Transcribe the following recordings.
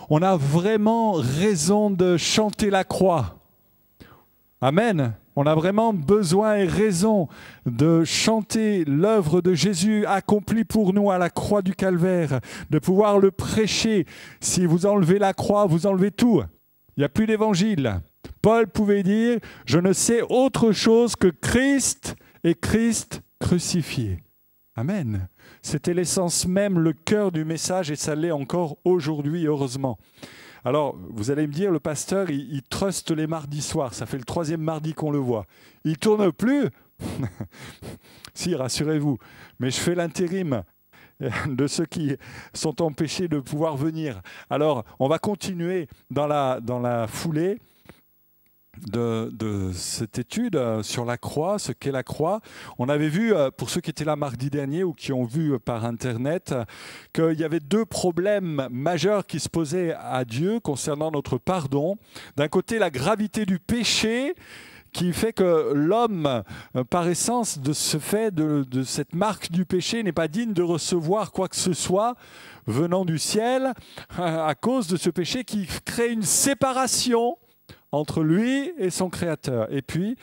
on a vraiment raison de chanter la croix. Amen. On a vraiment besoin et raison de chanter l'œuvre de Jésus accomplie pour nous à la croix du Calvaire, de pouvoir le prêcher. Si vous enlevez la croix, vous enlevez tout. Il n'y a plus d'évangile. Paul pouvait dire « Je ne sais autre chose que Christ et Christ crucifié ». Amen. C'était l'essence même, le cœur du message et ça l'est encore aujourd'hui, heureusement. Alors, vous allez me dire, le pasteur, il truste les mardis soirs. Ça fait le 3e mardi qu'on le voit. Il ne tourne plus. Si, rassurez-vous. Mais je fais l'intérim de ceux qui sont empêchés de pouvoir venir. Alors, on va continuer dans la foulée de cette étude sur la croix, ce qu'est la croix. On avait vu, pour ceux qui étaient là mardi dernier ou qui ont vu par Internet, qu'il y avait 2 problèmes majeurs qui se posaient à Dieu concernant notre pardon. D'un côté, la gravité du péché qui fait que l'homme, par essence, de ce fait, de cette marque du péché, n'est pas digne de recevoir quoi que ce soit venant du ciel à cause de ce péché qui crée une séparation entre lui et son Créateur. Et puis,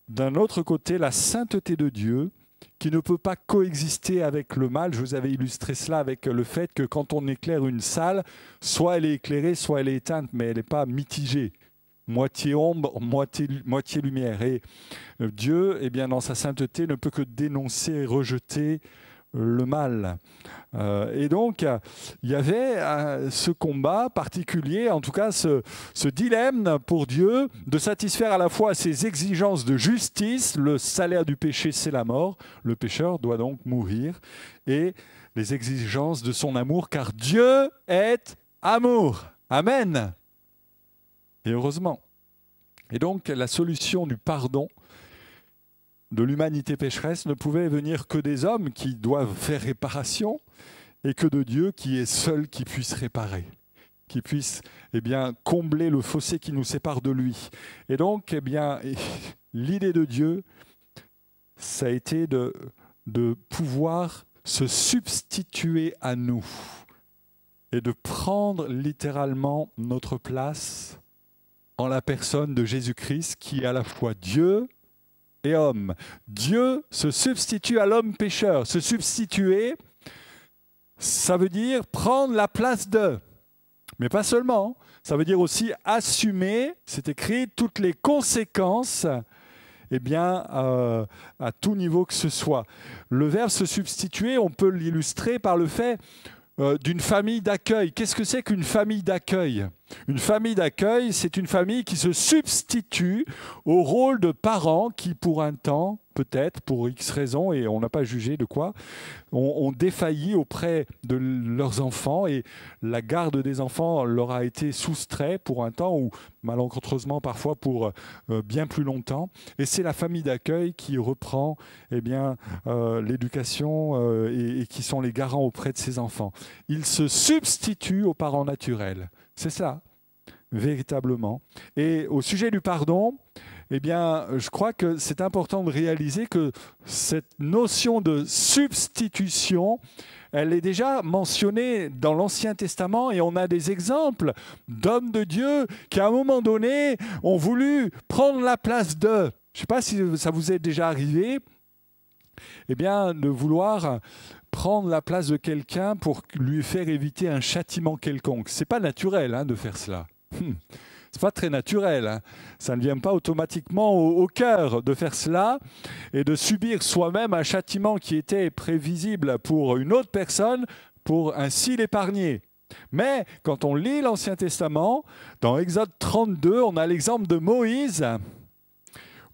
d'un autre côté, la sainteté de Dieu qui ne peut pas coexister avec le mal. Je vous avais illustré cela avec le fait que quand on éclaire une salle, soit elle est éclairée, soit elle est éteinte, mais elle n'est pas mitigée. Moitié ombre, moitié lumière. Et Dieu, eh bien, dans sa sainteté, ne peut que dénoncer et rejeter le mal. Et donc, il y avait ce combat particulier, en tout cas ce dilemme pour Dieu de satisfaire à la fois ses exigences de justice, le salaire du péché c'est la mort, le pécheur doit donc mourir, et les exigences de son amour, car Dieu est amour. Amen. Et heureusement. Et donc, la solution du pardon de l'humanité pécheresse ne pouvait venir que des hommes qui doivent faire réparation et que de Dieu qui est seul qui puisse réparer, qui puisse combler le fossé qui nous sépare de lui. Et donc, l'idée de Dieu, ça a été de pouvoir se substituer à nous et de prendre littéralement notre place en la personne de Jésus-Christ qui est à la fois Dieu et homme. Dieu se substitue à l'homme pécheur. Se substituer, ça veut dire prendre la place de. Mais pas seulement. Ça veut dire aussi assumer, c'est écrit, toutes les conséquences à tout niveau que ce soit. Le verbe se substituer, on peut l'illustrer par le fait d'une famille d'accueil. Qu'est-ce que c'est qu'une famille d'accueil ? Une famille d'accueil, c'est une famille qui se substitue au rôle de parents qui, pour un temps, peut-être, pour X raisons, et on n'a pas jugé de quoi, ont défailli auprès de leurs enfants et la garde des enfants leur a été soustrait pour un temps ou malencontreusement parfois pour bien plus longtemps. Et c'est la famille d'accueil qui reprend l'éducation et qui sont les garants auprès de ses enfants. Ils se substituent aux parents naturels. C'est ça, véritablement. Et au sujet du pardon, je crois que c'est important de réaliser que cette notion de substitution, elle est déjà mentionnée dans l'Ancien Testament et on a des exemples d'hommes de Dieu qui, à un moment donné, ont voulu prendre la place d'eux. Je ne sais pas si ça vous est déjà arrivé, de vouloir prendre la place de quelqu'un pour lui faire éviter un châtiment quelconque. Ce n'est pas naturel de faire cela. C'est pas très naturel. Ça ne vient pas automatiquement au cœur de faire cela et de subir soi-même un châtiment qui était prévisible pour une autre personne pour ainsi l'épargner. Mais quand on lit l'Ancien Testament, dans Exode 32, on a l'exemple de Moïse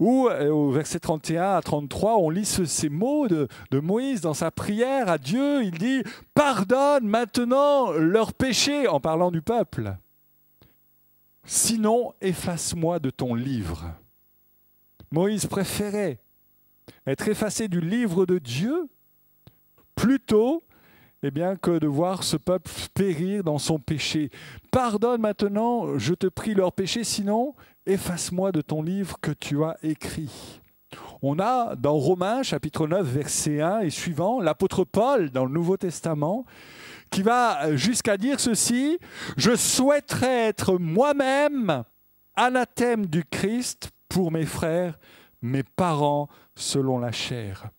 où au verset 31 à 33, on lit ces mots de Moïse dans sa prière à Dieu. Il dit « Pardonne maintenant leurs péchés » en parlant du peuple. « Sinon, efface-moi de ton livre. » Moïse préférait être effacé du livre de Dieu plutôt que de voir ce peuple périr dans son péché. « Pardonne maintenant, je te prie, leurs péchés, sinon efface-moi de ton livre que tu as écrit. » On a dans Romains chapitre 9 verset 1 et suivant l'apôtre Paul dans le Nouveau Testament qui va jusqu'à dire ceci: je souhaiterais être moi-même anathème du Christ pour mes frères, mes parents selon la chair.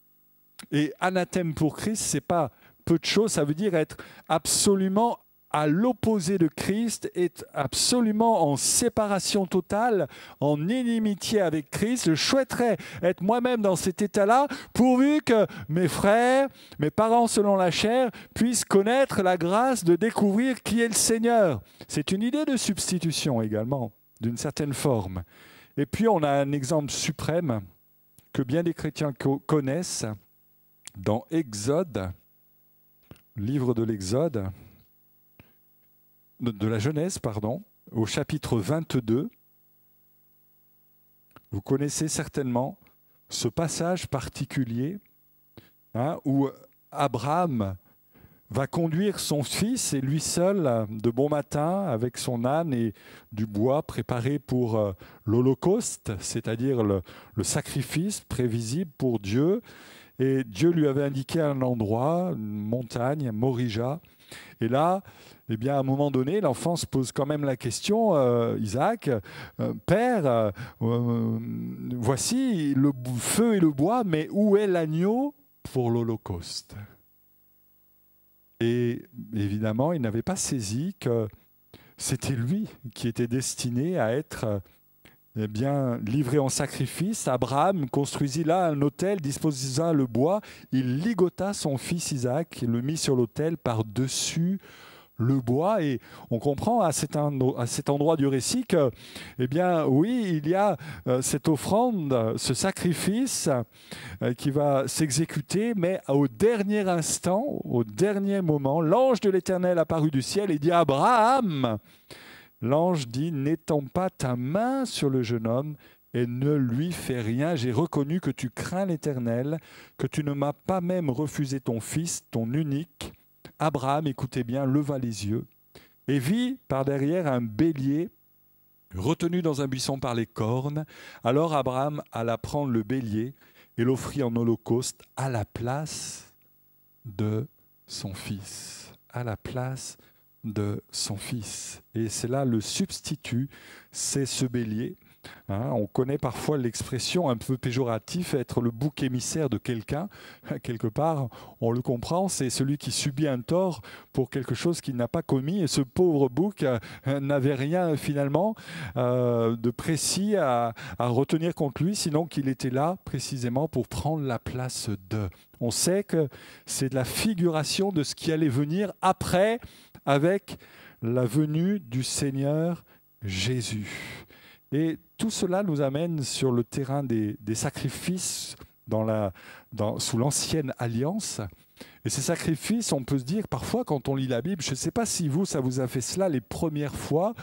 Et anathème pour Christ, c'est pas peu de choses, ça veut dire être absolument à l'opposé de Christ, être absolument en séparation totale, en inimitié avec Christ. Je souhaiterais être moi-même dans cet état-là, pourvu que mes frères, mes parents selon la chair, puissent connaître la grâce de découvrir qui est le Seigneur. C'est une idée de substitution également, d'une certaine forme. Et puis on a un exemple suprême que bien des chrétiens connaissent dans Exode, livre de l'Exode, de la Genèse, pardon, au chapitre 22. Vous connaissez certainement ce passage particulier où Abraham va conduire son fils et lui seul de bon matin avec son âne et du bois préparé pour l'Holocauste, c'est-à-dire le sacrifice prévisible pour Dieu. Et Dieu lui avait indiqué un endroit, une montagne, Morija. Et là, eh bien, à un moment donné, l'enfant se pose quand même la question, Isaac, Père, voici le feu et le bois, mais où est l'agneau pour l'Holocauste? Et évidemment, il n'avait pas saisi que c'était lui qui était destiné à être livré en sacrifice. Abraham construisit là un autel, disposa le bois, il ligota son fils Isaac et le mit sur l'autel par-dessus le bois. Et on comprend à cet endroit du récit que, eh bien, oui, il y a cette offrande, ce sacrifice qui va s'exécuter, mais au dernier instant, au dernier moment, l'ange de l'Éternel apparut du ciel et dit à Abraham, l'ange dit: n'étends pas ta main sur le jeune homme et ne lui fais rien. J'ai reconnu que tu crains l'Éternel, que tu ne m'as pas même refusé ton fils, ton unique. Abraham, écoutez bien, leva les yeux et vit par derrière un bélier retenu dans un buisson par les cornes. Alors Abraham alla prendre le bélier et l'offrit en holocauste à la place de son fils. À la place de son fils. Et c'est là le substitut, c'est ce bélier. On connaît parfois l'expression un peu péjorative, être le bouc émissaire de quelqu'un. Quelque part, on le comprend, c'est celui qui subit un tort pour quelque chose qu'il n'a pas commis. Et ce pauvre bouc n'avait rien finalement de précis à retenir contre lui, sinon qu'il était là précisément pour prendre la place de. On sait que c'est de la figuration de ce qui allait venir après, avec la venue du Seigneur Jésus. Et tout cela nous amène sur le terrain des sacrifices sous l'ancienne alliance. Et ces sacrifices, on peut se dire parfois quand on lit la Bible, je ne sais pas si ça vous a fait cela les premières fois,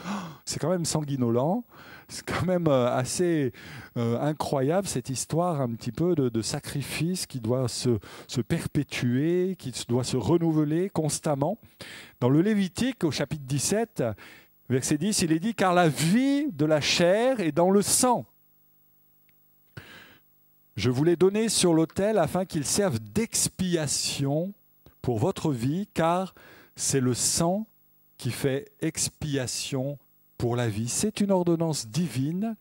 c'est quand même sanguinolent, c'est quand même assez incroyable cette histoire un petit peu de sacrifice qui doit se perpétuer, qui doit se renouveler constamment. Dans le Lévitique, au chapitre 17, verset 10, il est dit « Car la vie de la chair est dans le sang. Je vous l'ai donné sur l'autel afin qu'il serve d'expiation pour votre vie, car c'est le sang qui fait expiation pour la vie. » C'est une ordonnance divine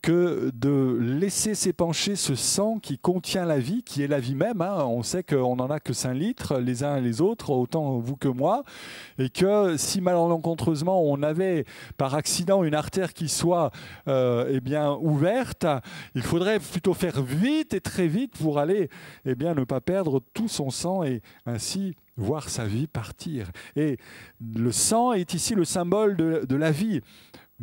que de laisser s'épancher ce sang qui contient la vie, qui est la vie même. On sait qu'on n'en a que 5 litres, les uns et les autres, autant vous que moi, et que si malencontreusement on avait par accident une artère qui soit ouverte, il faudrait plutôt faire vite et très vite pour aller ne pas perdre tout son sang et ainsi voir sa vie partir. Et le sang est ici le symbole de la vie.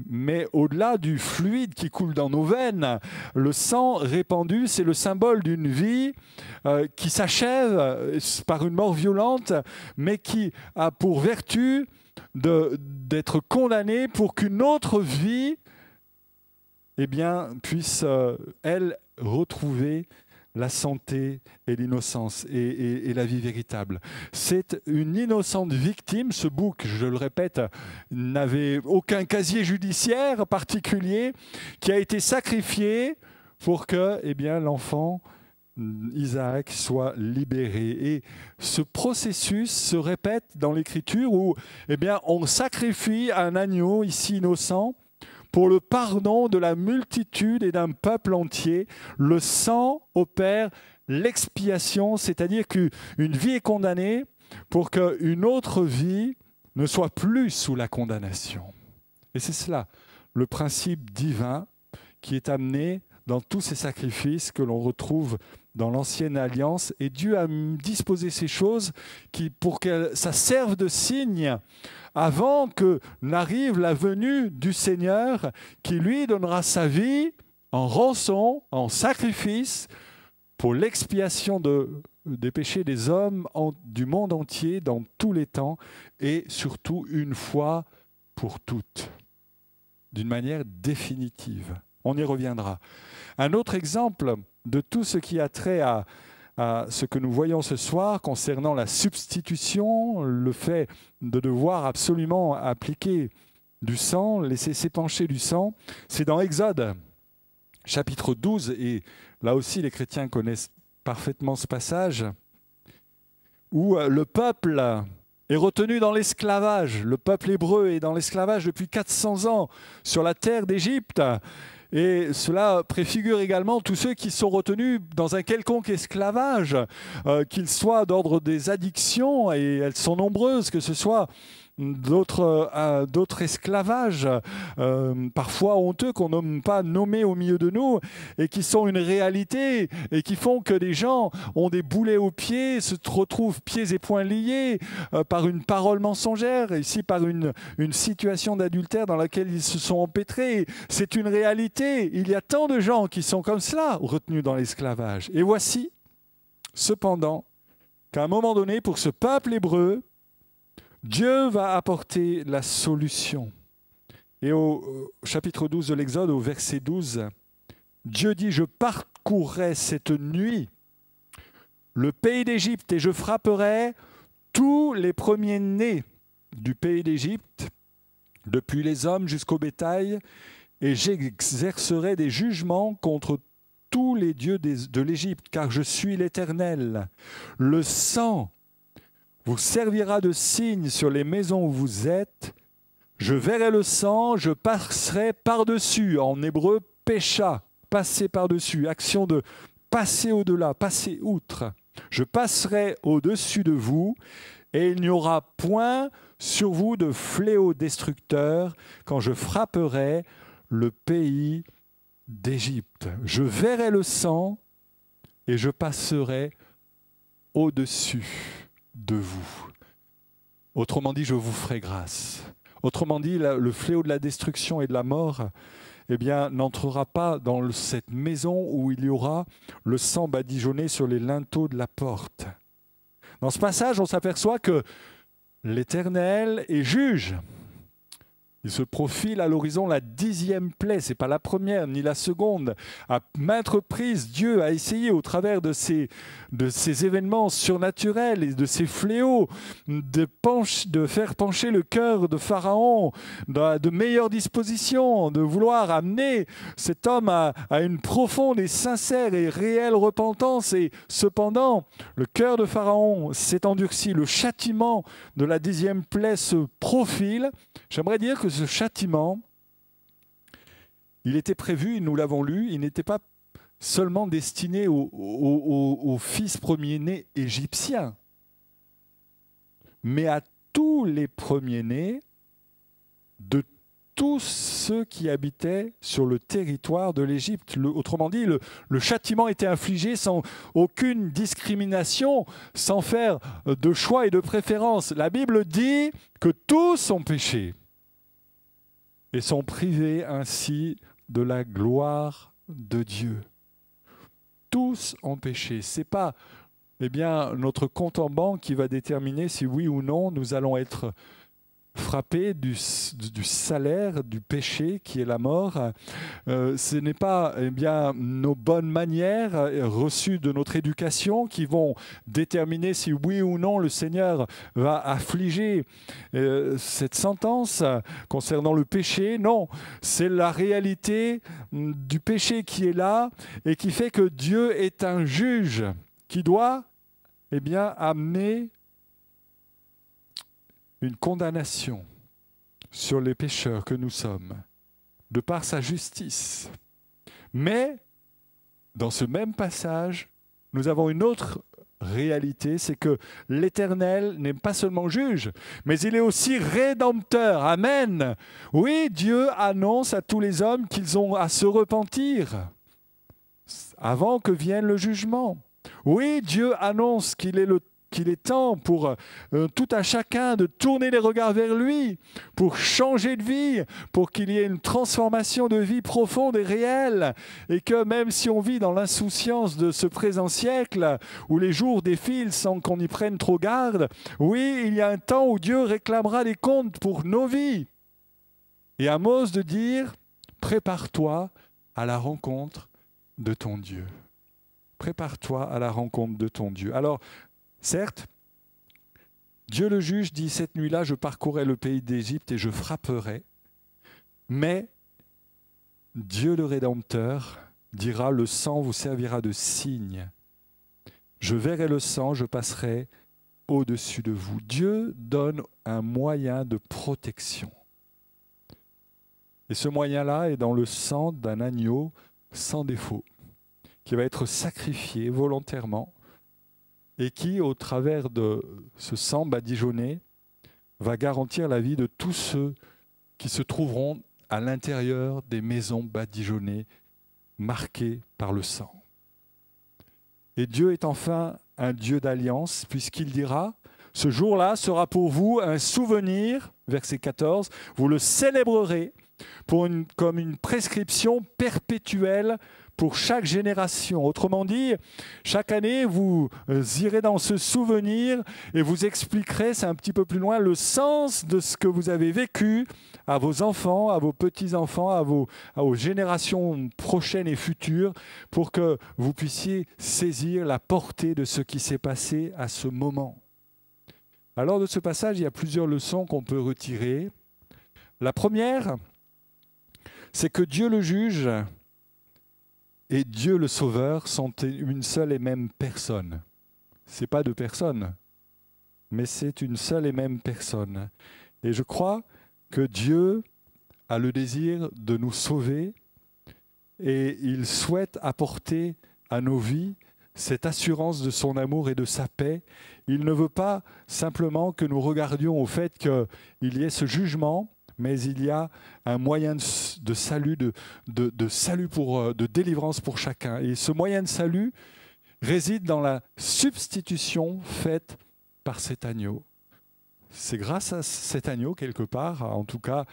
Mais au-delà du fluide qui coule dans nos veines, le sang répandu, c'est le symbole d'une vie qui s'achève par une mort violente, mais qui a pour vertu d'être condamnée pour qu'une autre vie puisse, elle, retrouver la santé et l'innocence et la vie véritable. C'est une innocente victime. Ce bouc, je le répète, n'avait aucun casier judiciaire particulier, qui a été sacrifié pour que l'enfant Isaac soit libéré. Et ce processus se répète dans l'Écriture où eh bien, on sacrifie un agneau ici innocent pour le pardon de la multitude et d'un peuple entier. Le sang opère l'expiation, c'est-à-dire qu'une vie est condamnée pour qu'une autre vie ne soit plus sous la condamnation. Et c'est cela, le principe divin qui est amené dans tous ces sacrifices que l'on retrouve dans l'Ancienne Alliance. Et Dieu a disposé ces choses pour que ça serve de signe avant que n'arrive la venue du Seigneur qui lui donnera sa vie en rançon, en sacrifice pour l'expiation des péchés des hommes du monde entier dans tous les temps et surtout une fois pour toutes, d'une manière définitive. On y reviendra. Un autre exemple de tout ce qui a trait à ce que nous voyons ce soir concernant la substitution, le fait de devoir absolument appliquer du sang, laisser s'épancher du sang, c'est dans Exode, chapitre 12, et là aussi les chrétiens connaissent parfaitement ce passage, où le peuple est retenu dans l'esclavage. Le peuple hébreu est dans l'esclavage depuis 400 ans sur la terre d'Égypte. Et cela préfigure également tous ceux qui sont retenus dans un quelconque esclavage, qu'ils soient d'ordre des addictions, et elles sont nombreuses, que ce soit d'autres esclavages, parfois honteux, qu'on n'aime pas nommer au milieu de nous, et qui sont une réalité, et qui font que des gens ont des boulets aux pieds, se retrouvent pieds et poings liés par une parole mensongère, ici par une situation d'adultère dans laquelle ils se sont empêtrés. C'est une réalité. Il y a tant de gens qui sont comme cela, retenus dans l'esclavage. Et voici, cependant, qu'à un moment donné, pour ce peuple hébreu, Dieu va apporter la solution. Et au chapitre 12 de l'Exode, au verset 12, Dieu dit « Je parcourrai cette nuit le pays d'Égypte et je frapperai tous les premiers-nés du pays d'Égypte, depuis les hommes jusqu'au bétail, et j'exercerai des jugements contre tous les dieux de l'Égypte, car je suis l'Éternel. Le sang vous servira de signe sur les maisons où vous êtes. Je verrai le sang, je passerai par-dessus. » En hébreu, pécha, passer par-dessus, action de passer au-delà, passer outre. « Je passerai au-dessus de vous, et il n'y aura point sur vous de fléau destructeur quand je frapperai le pays d'Égypte. Je verrai le sang, et je passerai au-dessus de vous. » Autrement dit, je vous ferai grâce. Autrement dit, le fléau de la destruction et de la mort, eh bien, n'entrera pas dans cette maison où il y aura le sang badigeonné sur les linteaux de la porte. Dans ce passage, on s'aperçoit que l'Éternel est juge. Il se profile à l'horizon la 10e plaie, ce n'est pas la première ni la seconde. À maintes reprises, Dieu a essayé au travers de ces événements surnaturels et de ces fléaux de faire pencher le cœur de Pharaon de meilleures dispositions, de vouloir amener cet homme à une profonde et sincère et réelle repentance. Et cependant, le cœur de Pharaon s'est endurci, le châtiment de la 10e plaie se profile. J'aimerais dire que ce châtiment, il était prévu, nous l'avons lu, il n'était pas seulement destiné aux fils premiers-nés égyptiens, mais à tous les premiers-nés de tous ceux qui habitaient sur le territoire de l'Égypte. Autrement dit, le châtiment était infligé sans aucune discrimination, sans faire de choix et de préférence. La Bible dit que tous ont péché et sont privés ainsi de la gloire de Dieu. Tous ont péché. Ce n'est pas notre compte en banque qui va déterminer si oui ou non nous allons être frappés du salaire du péché qui est la mort. Ce n'est pas nos bonnes manières reçues de notre éducation qui vont déterminer si oui ou non le Seigneur va affliger cette sentence concernant le péché. Non, c'est la réalité du péché qui est là et qui fait que Dieu est un juge qui doit amener une condamnation sur les pécheurs que nous sommes, de par sa justice. Mais, dans ce même passage, nous avons une autre réalité, c'est que l'Éternel n'est pas seulement juge, mais il est aussi rédempteur. Amen. Oui, Dieu annonce à tous les hommes qu'ils ont à se repentir avant que vienne le jugement. Oui, Dieu annonce qu'il est temps pour tout un chacun de tourner les regards vers lui, pour changer de vie, pour qu'il y ait une transformation de vie profonde et réelle, et que même si on vit dans l'insouciance de ce présent siècle, où les jours défilent sans qu'on y prenne trop garde, oui, il y a un temps où Dieu réclamera des comptes pour nos vies. Et Amos de dire, prépare-toi à la rencontre de ton Dieu. Prépare-toi à la rencontre de ton Dieu. Alors, certes, Dieu le juge dit, cette nuit-là, je parcourrai le pays d'Égypte et je frapperai. Mais Dieu le Rédempteur dira, le sang vous servira de signe. Je verrai le sang, je passerai au-dessus de vous. Dieu donne un moyen de protection. Et ce moyen-là est dans le sang d'un agneau sans défaut, qui va être sacrifié volontairement et qui, au travers de ce sang badigeonné, va garantir la vie de tous ceux qui se trouveront à l'intérieur des maisons badigeonnées, marquées par le sang. Et Dieu est enfin un Dieu d'alliance, puisqu'il dira, ce jour-là sera pour vous un souvenir, verset 14, vous le célébrerez comme une prescription perpétuelle pour chaque génération. Autrement dit, chaque année, vous irez dans ce souvenir et vous expliquerez, c'est un petit peu plus loin, le sens de ce que vous avez vécu à vos enfants, à vos petits-enfants, à vos générations prochaines et futures, pour que vous puissiez saisir la portée de ce qui s'est passé à ce moment. Alors, de ce passage, il y a plusieurs leçons qu'on peut retirer. La première, c'est que Dieu le juge et Dieu le Sauveur sont une seule et même personne. Ce n'est pas deux personnes, mais c'est une seule et même personne. Et je crois que Dieu a le désir de nous sauver et il souhaite apporter à nos vies cette assurance de son amour et de sa paix. Il ne veut pas simplement que nous regardions au fait qu'il y ait ce jugement, mais il y a un moyen de salut, de salut de délivrance pour chacun. Et ce moyen de salut réside dans la substitution faite par cet agneau. C'est grâce à cet agneau, quelque part, en tout cas,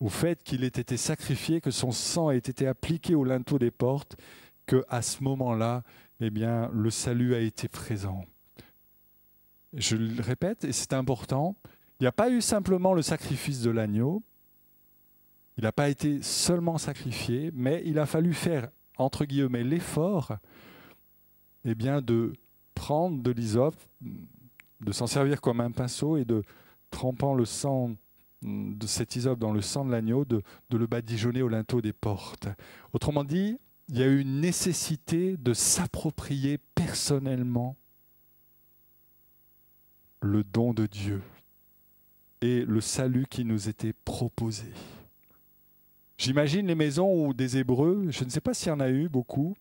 au fait qu'il ait été sacrifié, que son sang ait été appliqué au linteau des portes, qu'à ce moment-là, le salut a été présent. Je le répète, et c'est important, il n'y a pas eu simplement le sacrifice de l'agneau, il n'a pas été seulement sacrifié, mais il a fallu faire, entre guillemets, l'effort de prendre de l'hysope, de s'en servir comme un pinceau et de, trempant le sang de cet hysope dans le sang de l'agneau, de le badigeonner au linteau des portes. Autrement dit, il y a eu une nécessité de s'approprier personnellement le don de Dieu et le salut qui nous était proposé. J'imagine les maisons où des Hébreux, je ne sais pas s'il y en a eu beaucoup,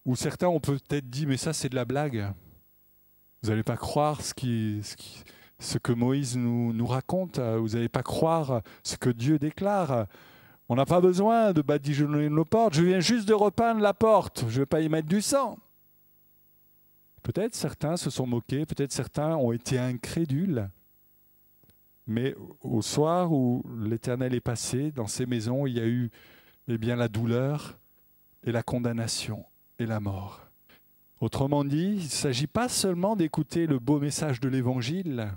où certains ont peut-être dit « mais ça c'est de la blague ». Vous n'allez pas croire ce que Moïse nous raconte, vous n'allez pas croire ce que Dieu déclare. On n'a pas besoin de badigeonner nos portes, je viens juste de repeindre la porte, je ne vais pas y mettre du sang. Peut-être certains se sont moqués, peut-être certains ont été incrédules. Mais au soir où l'Éternel est passé, dans ces maisons, il y a eu la douleur et la condamnation et la mort. Autrement dit, il ne s'agit pas seulement d'écouter le beau message de l'Évangile,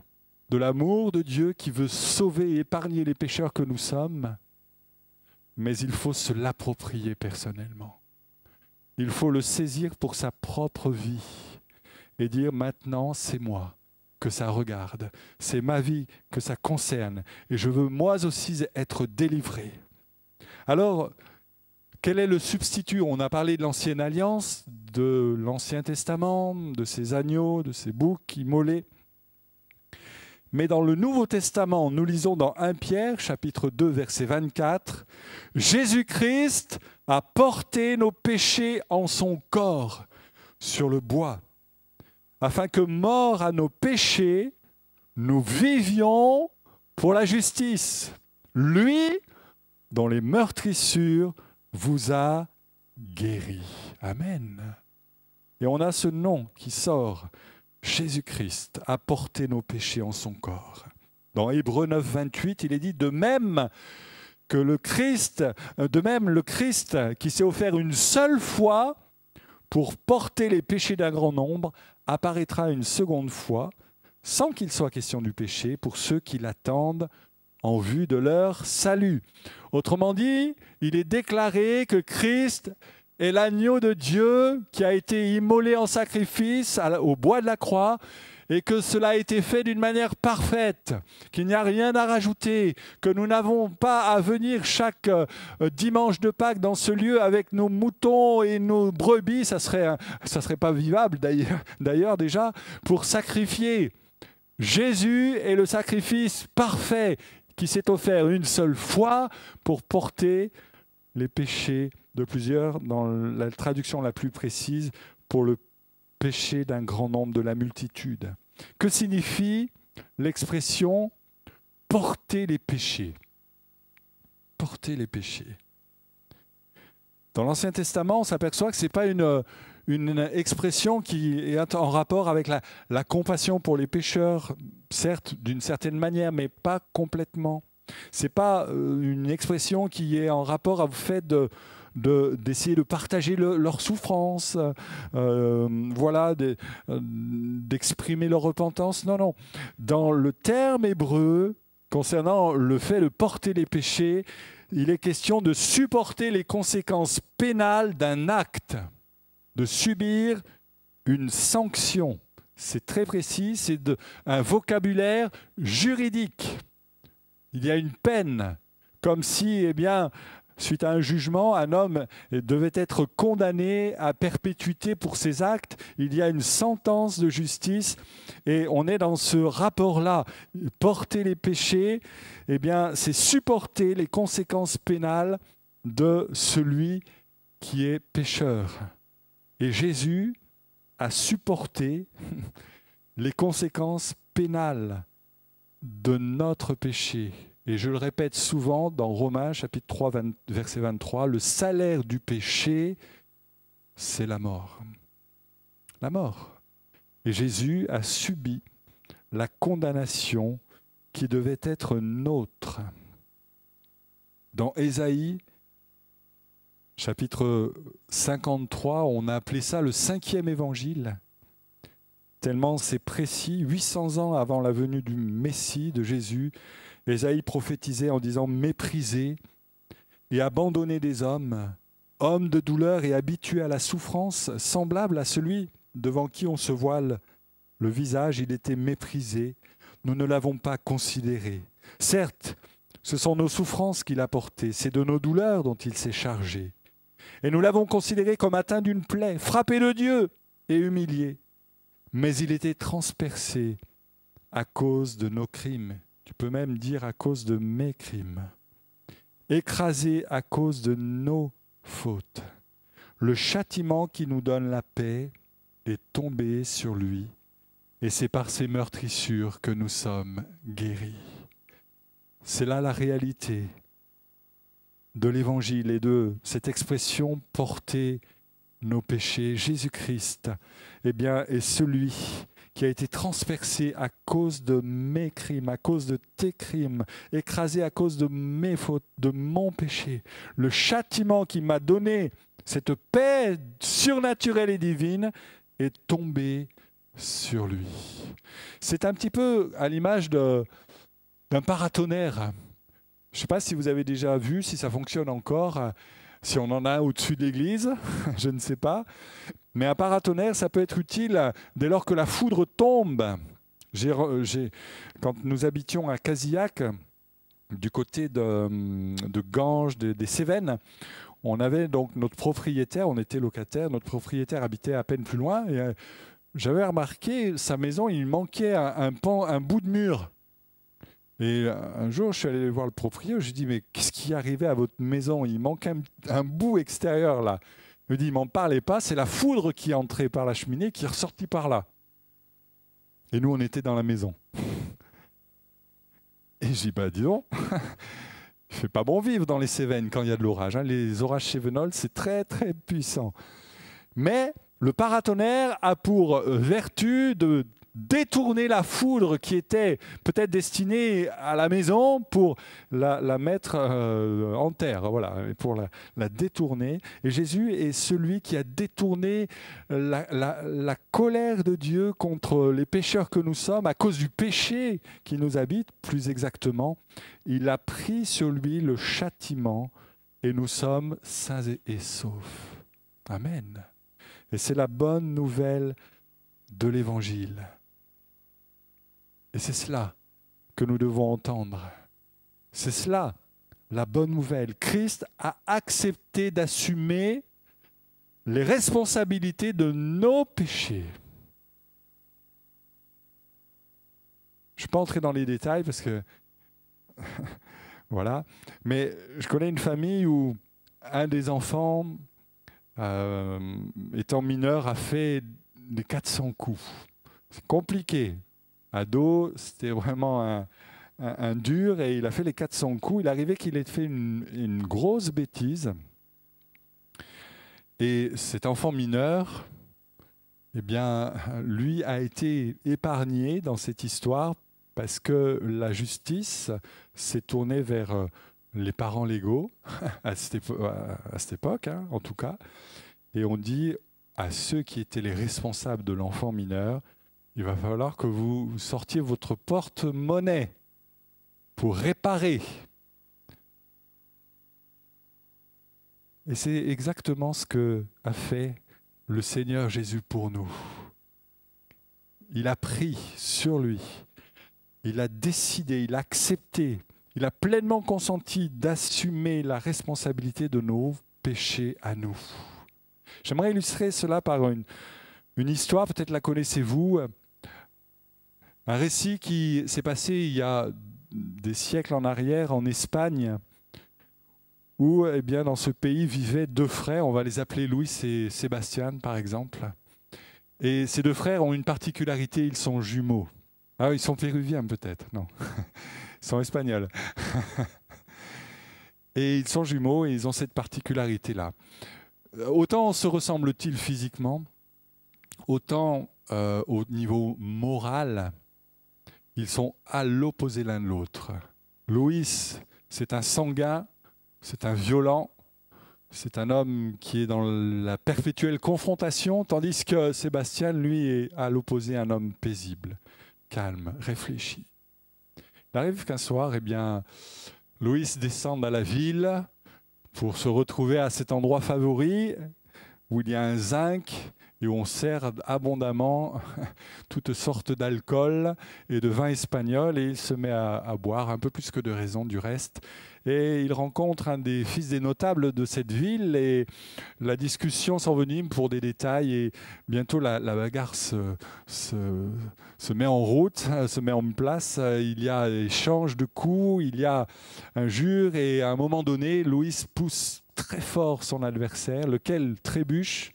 de l'amour de Dieu qui veut sauver et épargner les pécheurs que nous sommes, mais il faut se l'approprier personnellement. Il faut le saisir pour sa propre vie et dire maintenant c'est moi que ça regarde, c'est ma vie que ça concerne et je veux moi aussi être délivré. Alors, quel est le substitut? On a parlé de l'Ancienne Alliance, de l'Ancien Testament, de ces agneaux, de ces boucs immolés. Mais dans le Nouveau Testament, nous lisons dans 1 Pierre, chapitre 2, verset 24, « Jésus-Christ a porté nos péchés en son corps sur le bois, afin que, morts à nos péchés, nous vivions pour la justice. Lui, dont les meurtrissures vous a guéris. » Amen. Et on a ce nom qui sort. Jésus-Christ a porté nos péchés en son corps. Dans Hébreux 9, 28, il est dit de même le Christ qui s'est offert une seule fois pour porter les péchés d'un grand nombre, apparaîtra une seconde fois, sans qu'il soit question du péché, pour ceux qui l'attendent en vue de leur salut. Autrement dit, il est déclaré que Christ est l'agneau de Dieu qui a été immolé en sacrifice au bois de la croix et que cela a été fait d'une manière parfaite, qu'il n'y a rien à rajouter, que nous n'avons pas à venir chaque dimanche de Pâques dans ce lieu avec nos moutons et nos brebis, ça serait pas vivable d'ailleurs déjà, pour sacrifier. Jésus est le sacrifice parfait qui s'est offert une seule fois pour porter les péchés de plusieurs, dans la traduction la plus précise, pour le péché d'un grand nombre, de la multitude. Que signifie l'expression « porter les péchés » ? Porter les péchés. Dans l'Ancien Testament, on s'aperçoit que ce n'est pas une expression qui est en rapport avec la compassion pour les pécheurs, certes, d'une certaine manière, mais pas complètement. Ce n'est pas une expression qui est en rapport au fait d'essayer de partager leur souffrance, d'exprimer leur repentance. Non, non. Dans le terme hébreu, concernant le fait de porter les péchés, il est question de supporter les conséquences pénales d'un acte, de subir une sanction. C'est très précis, c'est un vocabulaire juridique. Il y a une peine, comme si, suite à un jugement, un homme devait être condamné à perpétuité pour ses actes. Il y a une sentence de justice et on est dans ce rapport-là. Porter les péchés, c'est supporter les conséquences pénales de celui qui est pécheur. Et Jésus a supporté les conséquences pénales de notre péché. Et je le répète souvent dans Romains chapitre 3, verset 23, le salaire du péché, c'est la mort. La mort. Et Jésus a subi la condamnation qui devait être nôtre. Dans Ésaïe, chapitre 53, on a appelé ça le 5e évangile. Tellement c'est précis, 800 ans avant la venue du Messie, de Jésus, Ésaïe prophétisait en disant « méprisé et abandonné des hommes, homme de douleur et habitué à la souffrance, semblable à celui devant qui on se voile le visage, il était méprisé, nous ne l'avons pas considéré. Certes, ce sont nos souffrances qu'il a portées, c'est de nos douleurs dont il s'est chargé. Et nous l'avons considéré comme atteint d'une plaie, frappé de Dieu et humilié. Mais il était transpercé à cause de nos crimes. Tu peux même dire à cause de mes crimes. Écrasé à cause de nos fautes. Le châtiment qui nous donne la paix est tombé sur lui. Et c'est par ses meurtrissures que nous sommes guéris. C'est là la réalité de l'Évangile et de cette expression « porter nos péchés ». Jésus-Christ est celui qui a été transpercé à cause de mes crimes, à cause de tes crimes, écrasé à cause de mes fautes, de mon péché. Le châtiment qui m'a donné cette paix surnaturelle et divine est tombé sur lui. C'est un petit peu à l'image d'un paratonnerre. Je ne sais pas si vous avez déjà vu, si ça fonctionne encore, si on en a au-dessus de l'église, je ne sais pas. Mais un paratonnerre, ça peut être utile dès lors que la foudre tombe. Quand nous habitions à Casillac, du côté de Ganges, des Cévennes, on avait donc notre propriétaire, on était locataire, notre propriétaire habitait à peine plus loin. Et j'avais remarqué, sa maison, il manquait un bout de mur. Et un jour, je suis allé voir le propriétaire, je lui ai dit, mais qu'est-ce qui arrivait à votre maison? Il manque un bout extérieur là. Il me dit, m'en parlez pas, c'est la foudre qui est entrée par la cheminée, qui est ressortie par là. Et nous, on était dans la maison. Et j'ai dit, bah dis donc, il fait pas bon vivre dans les Cévennes quand il y a de l'orage. Hein. Les orages cévenols, c'est très très puissant. Mais le paratonnerre a pour vertu de détourner la foudre qui était peut-être destinée à la maison pour la mettre en terre, voilà, pour la détourner. Et Jésus est celui qui a détourné la colère de Dieu contre les pécheurs que nous sommes, à cause du péché qui nous habite, plus exactement. Il a pris sur lui le châtiment et nous sommes sains et saufs. Amen. Et c'est la bonne nouvelle de l'Évangile. Et c'est cela que nous devons entendre. C'est cela, la bonne nouvelle. Christ a accepté d'assumer les responsabilités de nos péchés. Je ne vais pas entrer dans les détails parce que... voilà. Mais je connais une famille où un des enfants, étant mineur, a fait des 400 coups. C'est compliqué. Ado, c'était vraiment un dur et il a fait les 400 coups. Il arrivait qu'il ait fait une grosse bêtise. Et cet enfant mineur, eh bien, lui a été épargné dans cette histoire parce que la justice s'est tournée vers les parents légaux, à cette époque, hein, en tout cas. Et on dit à ceux qui étaient les responsables de l'enfant mineur, il va falloir que vous sortiez votre porte-monnaie pour réparer. Et c'est exactement ce que a fait le Seigneur Jésus pour nous. Il a pris sur lui, il a décidé, il a accepté, il a pleinement consenti d'assumer la responsabilité de nos péchés à nous. J'aimerais illustrer cela par une histoire, peut-être la connaissez-vous. Un récit qui s'est passé il y a des siècles en arrière en Espagne, où eh bien, dans ce pays vivaient deux frères, on va les appeler Louis et Sébastien par exemple. Et ces deux frères ont une particularité, ils sont jumeaux. Ah, ils sont péruviens peut-être, non. Ils sont espagnols. Et ils sont jumeaux et ils ont cette particularité-là. Autant se ressemblent-ils physiquement, autant au niveau moral, ils sont à l'opposé l'un de l'autre. Louis, c'est un sanguin, c'est un violent, c'est un homme qui est dans la perpétuelle confrontation, tandis que Sébastien, lui, est à l'opposé un homme paisible, calme, réfléchi. Il arrive qu'un soir, eh bien, Louis descend à la ville pour se retrouver à cet endroit favori où il y a un zinc et où on sert abondamment toutes sortes d'alcool et de vin espagnol, et il se met à boire, un peu plus que de raison du reste. Et il rencontre un des fils des notables de cette ville et la discussion s'envenime pour des détails et bientôt la bagarre se met en route, se met en place. Il y a échange de coups, il y a injures et à un moment donné, Louis pousse très fort son adversaire, lequel trébuche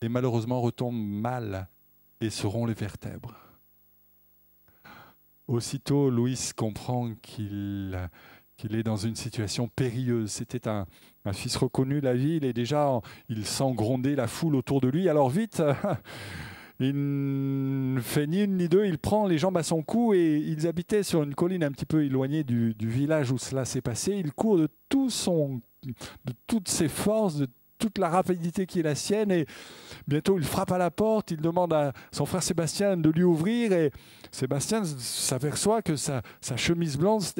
et malheureusement retombe mal et se rompt les vertèbres. Aussitôt, Louis comprend qu'il est dans une situation périlleuse. C'était un fils reconnu de la ville et déjà il sent gronder la foule autour de lui. Alors vite, il ne fait ni une ni deux, il prend les jambes à son cou et ils habitaient sur une colline un petit peu éloignée du village où cela s'est passé. Il court de toutes ses forces, de toute la rapidité qui est la sienne. Et bientôt, il frappe à la porte, il demande à son frère Sébastien de lui ouvrir. Et Sébastien s'aperçoit que sa chemise blanche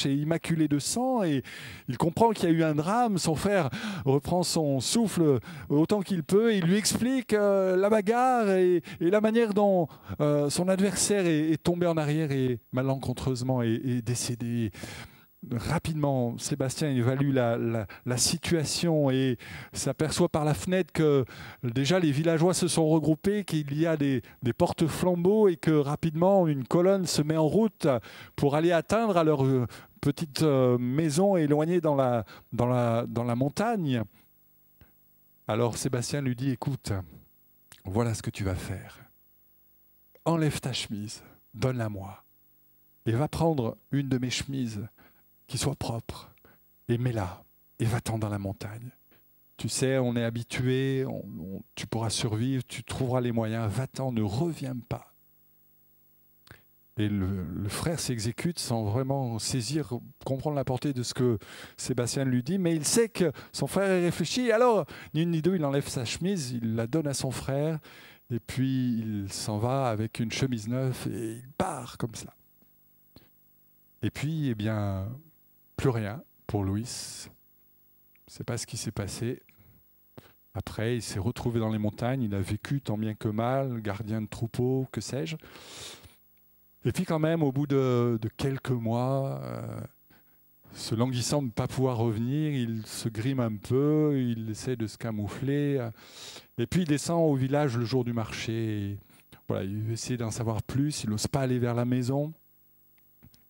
est immaculée de sang. Et il comprend qu'il y a eu un drame. Son frère reprend son souffle autant qu'il peut. Et il lui explique la bagarre et la manière dont son adversaire est tombé en arrière et malencontreusement est décédé. Rapidement, Sébastien évalue la situation et s'aperçoit par la fenêtre que déjà les villageois se sont regroupés, qu'il y a des porte-flambeaux et que rapidement une colonne se met en route pour aller atteindre à leur petite maison éloignée dans la montagne. Alors Sébastien lui dit, écoute, voilà ce que tu vas faire. Enlève ta chemise, donne-la-moi et va prendre une de mes chemises qui soit propre, et mets-la, et va-t'en dans la montagne. Tu sais, on est habitué, tu pourras survivre, tu trouveras les moyens, va-t'en, ne reviens pas. Et le frère s'exécute sans vraiment saisir, comprendre la portée de ce que Sébastien lui dit, mais il sait que son frère est réfléchi. Alors, ni une ni deux, il enlève sa chemise, il la donne à son frère, et puis il s'en va avec une chemise neuve, et il part comme ça. Et puis, eh bien, plus rien pour Louis. Je ne sais pas ce qui s'est passé. Après, il s'est retrouvé dans les montagnes. Il a vécu tant bien que mal, gardien de troupeau, que sais-je. Et puis quand même, au bout de quelques mois, se languissant de ne pas pouvoir revenir, il se grime un peu, il essaie de se camoufler. Et puis il descend au village le jour du marché. Et voilà, il veut essayer d'en savoir plus. Il n'ose pas aller vers la maison,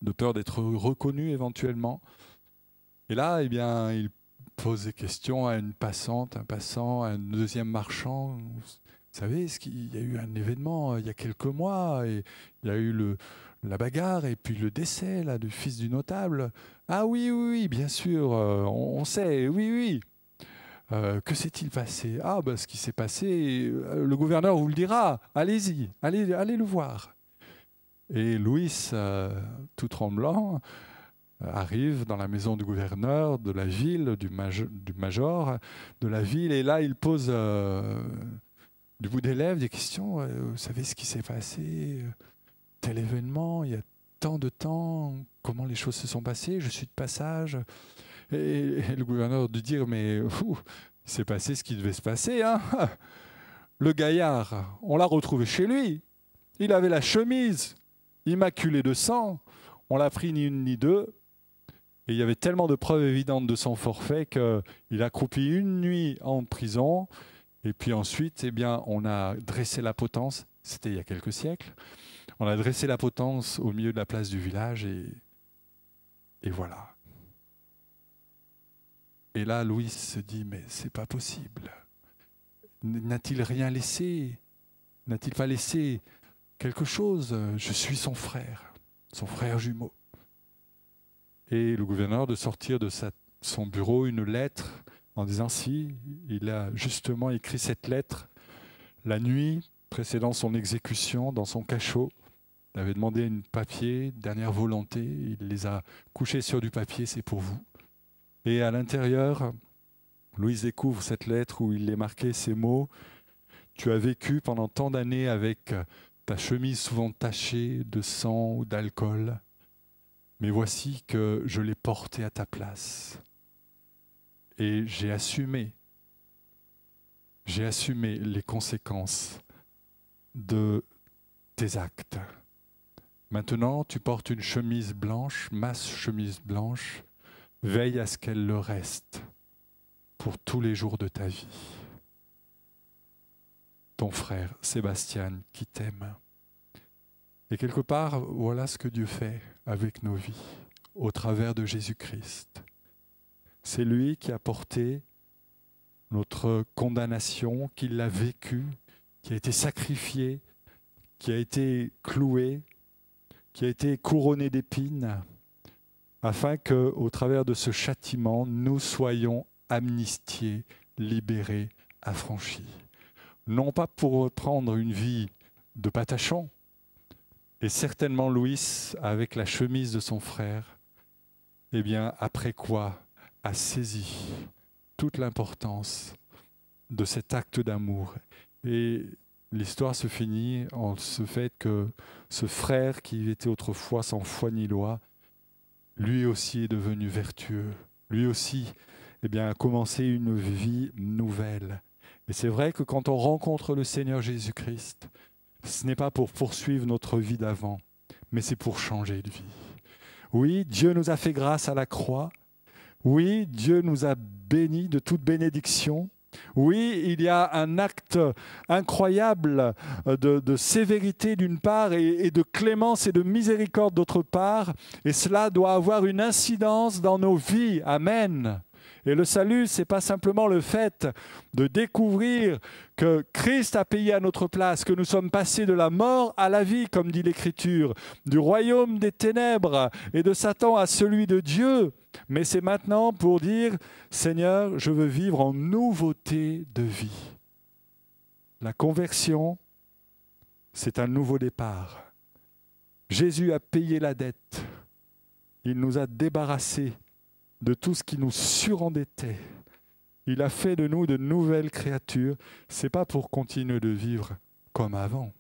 de peur d'être reconnu éventuellement. Et là, eh bien, il pose des questions à une passante, un passant, à un deuxième marchand. Vous savez, il y a eu un événement il y a quelques mois, et il y a eu la bagarre et puis le décès là, du fils du notable. Ah oui, oui, oui, bien sûr, on sait, oui, oui. Que s'est-il passé? Ah, ben, ce qui s'est passé, le gouverneur vous le dira. Allez-y, allez le voir. Et Louis, tout tremblant, arrive dans la maison du gouverneur, de la ville, du major de la ville, et là il pose du bout des lèvres des questions. Vous savez ce qui s'est passé? Tel événement, il y a tant de temps, comment les choses se sont passées, je suis de passage. Et le gouverneur de dire, mais il s'est passé ce qui devait se passer, hein. Le gaillard, on l'a retrouvé chez lui, il avait la chemise immaculée de sang, on l'a pris ni une ni deux. Et il y avait tellement de preuves évidentes de son forfait qu'il a croupi une nuit en prison. Et puis ensuite, eh bien, on a dressé la potence. C'était il y a quelques siècles. On a dressé la potence au milieu de la place du village et voilà. Et là, Louis se dit, mais c'est pas possible. N'a-t-il rien laissé? N'a-t-il pas laissé quelque chose? Je suis son frère jumeau. Et le gouverneur de sortir de son bureau une lettre en disant si, il a justement écrit cette lettre la nuit précédant son exécution dans son cachot. Il avait demandé un papier, dernière volonté, il les a couchés sur du papier, c'est pour vous. Et à l'intérieur, Louis découvre cette lettre où il est marqué ces mots: tu as vécu pendant tant d'années avec ta chemise souvent tachée de sang ou d'alcool. Mais voici que je l'ai porté à ta place. Et j'ai assumé les conséquences de tes actes. Maintenant, tu portes une chemise blanche, ma chemise blanche. Veille à ce qu'elle le reste pour tous les jours de ta vie. Ton frère Sébastien qui t'aime. Et quelque part, voilà ce que Dieu fait avec nos vies, au travers de Jésus-Christ. C'est lui qui a porté notre condamnation, qui l'a vécu, qui a été sacrifié, qui a été cloué, qui a été couronné d'épines, afin qu'au travers de ce châtiment, nous soyons amnistiés, libérés, affranchis. Non pas pour reprendre une vie de patachon, et certainement Louis, avec la chemise de son frère, eh bien, après quoi, a saisi toute l'importance de cet acte d'amour. Et l'histoire se finit en ce fait que ce frère qui était autrefois sans foi ni loi, lui aussi est devenu vertueux. Lui aussi a commencé une vie nouvelle. Et c'est vrai que quand on rencontre le Seigneur Jésus-Christ, ce n'est pas pour poursuivre notre vie d'avant, mais c'est pour changer de vie. Oui, Dieu nous a fait grâce à la croix. Oui, Dieu nous a bénis de toute bénédiction. Oui, il y a un acte incroyable de sévérité d'une part et de clémence et de miséricorde d'autre part. Et cela doit avoir une incidence dans nos vies. Amen. Et le salut, ce n'est pas simplement le fait de découvrir que Christ a payé à notre place, que nous sommes passés de la mort à la vie, comme dit l'Écriture, du royaume des ténèbres et de Satan à celui de Dieu. Mais c'est maintenant pour dire, Seigneur, je veux vivre en nouveauté de vie. La conversion, c'est un nouveau départ. Jésus a payé la dette. Il nous a débarrassés de tout ce qui nous surendettait. Il a fait de nous de nouvelles créatures. Ce n'est pas pour continuer de vivre comme avant,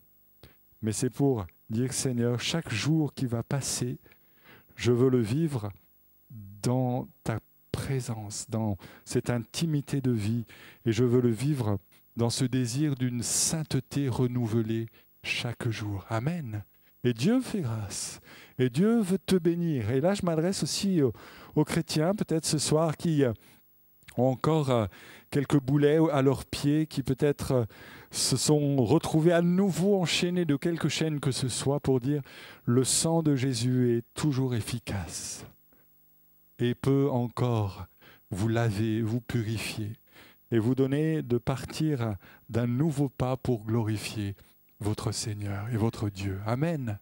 mais c'est pour dire, Seigneur, chaque jour qui va passer, je veux le vivre dans ta présence, dans cette intimité de vie, et je veux le vivre dans ce désir d'une sainteté renouvelée chaque jour. Amen. Et Dieu fait grâce. Et Dieu veut te bénir. Et là, je m'adresse aussi aux chrétiens, peut-être ce soir, qui ont encore quelques boulets à leurs pieds, qui peut-être se sont retrouvés à nouveau enchaînés de quelque chaîne que ce soit, pour dire, le sang de Jésus est toujours efficace et peut encore vous laver, vous purifier et vous donner de partir d'un nouveau pas pour glorifier votre Seigneur et votre Dieu. Amen.